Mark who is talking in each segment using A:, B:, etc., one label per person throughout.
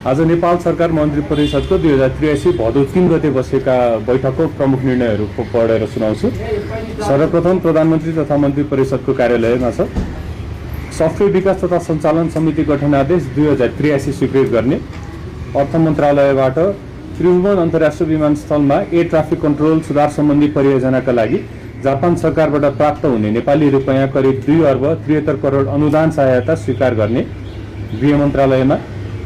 A: आज नेपाल सरकार मन्त्री परिषदको 2083 भदौ 3 गते बसेका बैठकको प्रमुख निर्णयहरू पढेर सुनाउँछु। सर्वप्रथम प्रधानमन्त्री तथा मन्त्री परिषदको कार्यालयमा छ सफ्टवेयर विकास तथा सञ्चालन समिति गठन आदेश 2083 स्वीकृत गर्ने। अर्थ मन्त्रालयबाट त्रिभुवन अन्तर्राष्ट्रिय विमानस्थलमा एयर ट्राफिक कन्ट्रोल सुधार सम्बन्धी परियोजनाका लागि जापान सरकारबाट प्राप्त हुने नेपाली रुपैयाँ करिब 2 अर्ब 73 करोड अनुदान सहायता स्वीकार गर्ने। गृह मन्त्रालयमा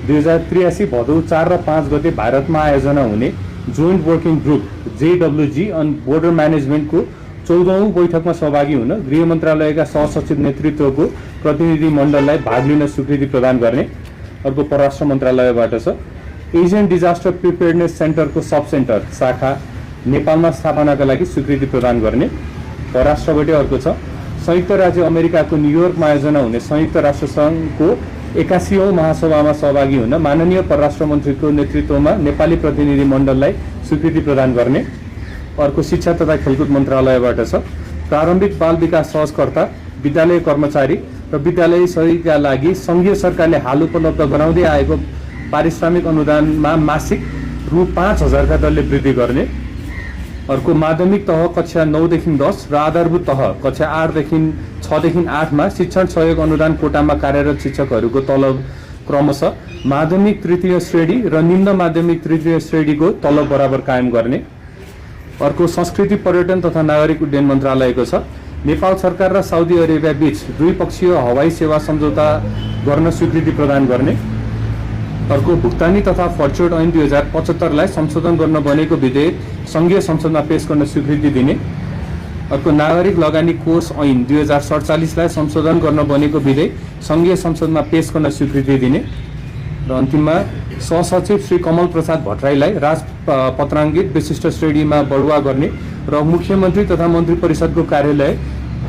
A: 2083 भदौ 4 र 5 गते भारतमा आयोजना हुने joint working group JWG on border म्यानेजमेन्टको 14औं बैठकमा सहभागी हुन गृह मन्त्रालयका सहसचिव नेतृत्वको प्रतिनिधि मण्डललाई भाग लिन स्वीकृति प्रदान गर्ने। अर्को परराष्ट्र मन्त्रालयबाट छ एसियन डिजास्टर प्रिपेयर्डनेस सेन्टरको सब सेन्टर शाखा नेपालमा स्थापनाका लागि स्वीकृति प्रदान गर्ने। परराष्ट्रबाटै अर्को छ संयुक्त राज्य अमेरिकाको न्युयोर्कमा आयोजना हुने संयुक्त राष्ट्र सङ्घको 81औं महासभामा सहभागी हुन माननीय परराष्ट्र मन्त्रीको नेतृत्वमा नेपाली प्रतिनिधि मण्डललाई स्वीकृति प्रदान गर्ने। अर्को शिक्षा तथा खेलकुद मन्त्रालयबाट छ प्रारम्भिक बाल विकास सहजकर्ता विद्यालय कर्मचारी र विद्यालय सहयोगीका लागि सङ्घीय सरकारले हाल उपलब्ध गराउँदै आएको पारिश्रमिक अनुदानमा मासिक रु 5000 का दरले वृद्धि गर्ने। अर्को माध्यमिक तह कक्षा 9 देखि 10 र आधारभूत तह कक्षा 8 देखि 6 देखि 8 मा शिक्षण सहयोग अनुदान कोटामा कार्यरत शिक्षकहरूको तलब क्रमशः माध्यमिक तृतीय श्रेणी र निम्न माध्यमिक तृतीय श्रेणीको तलब बराबर कायम गर्ने। अर्को संस्कृति पर्यटन तथा नागरिक उड्डयन मन्त्रालयको छ नेपाल सरकार र साउदी अरेबिया बीच द्विपक्षीय हवाई सेवा सम्झौता गर्न स्वीकृति प्रदान गर्ने। अर्को भुक्तानी तथा फर्चुट ऐन 2075 लाई संशोधन गर्न बनेको विधेयक संघीय संसदमा पेश गर्न स्वीकृति दिने। अर्को नागरिक लगानी कोष ऐन 2047 लाई संशोधन गर्न बनेको विधेयक संघीय संसदमा पेश गर्न स्वीकृति दिने। र अन्तिममा सहसचिव श्री कमल प्रसाद भट्टराईलाई राजपत्राङ्कित विशिष्ट श्रेणीमा बढुवा गर्ने र मुख्यमन्त्री तथा मन्त्री परिषदको कार्यालय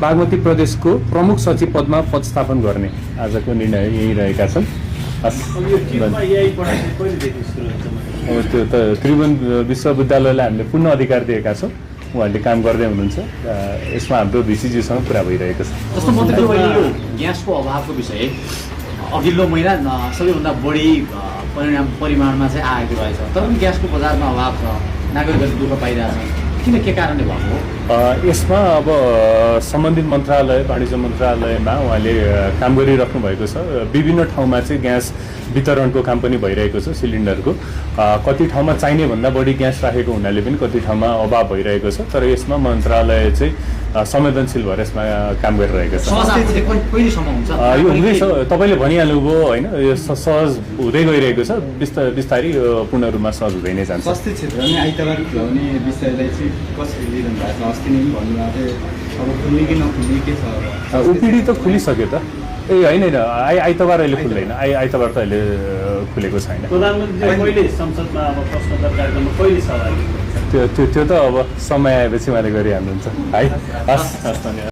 A: बागमती प्रदेशको प्रमुख सचिव पदमा पदस्थापन गर्ने। आजको निर्णय यही रहेका छन्। त्यो त त्रिभुवन विश्वविद्यालयलाई हामीले पूर्ण अधिकार दिएका छौँ, उहाँहरूले काम गर्दै हुनुहुन्छ। यसमा हाम्रो भिसिजीसँग कुरा भइरहेको छ।
B: जस्तो मन्त्रीज्यू अहिले यो ग्यासको अभावको विषय अघिल्लो महिना सबैभन्दा बढी परिमाणमा चाहिँ आएको रहेछ, तर पनि ग्यासको बजारमा अभाव छ, नागरिकहरूले दुःख पाइरहेछन्। किन के कारणले भएको हो?
A: यसमा अब सम्बन्धित मन्त्रालय वाणिज्य मन्त्रालयमा उहाँले काम गरिराख्नु भएको छ। विभिन्न ठाउँमा चाहिँ ग्यास वितरणको काम पनि भइरहेको छ। सिलिन्डरको कति ठाउँमा चाहिने भन्दा बढी ग्यास राखेको हुनाले पनि कति ठाउँमा अभाव भइरहेको छ। तर यसमा मन्त्रालय चाहिँ संवेदनशील भएर यसमा काम गरिरहेको छ। यो हुँदैछ, तपाईँले भनिहाल्नुभयो होइन, यो सहज हुँदै गइरहेको छ। बिस्तारै पूर्ण रूपमा सहज हुँदै नै जान्छ।
C: स्वास्थ्य क्षेत्रमा आइतबार खुलाउने विषयलाई चाहिँ कसरी लिइरहनु भएको छ? अस्ति नै भन्नुभएको थियो अब खुल्ने कि नखुल्ने के छ?
A: ओपिडी त खुलिसक्यो त। होइन आइतबार अहिले खुल्दैन। आइतबार त अहिले खुलेको छैन। त्यो त अब समय आएपछि उहाँले गरिहाल्नुहुन्छ है। हस् धन्यवाद।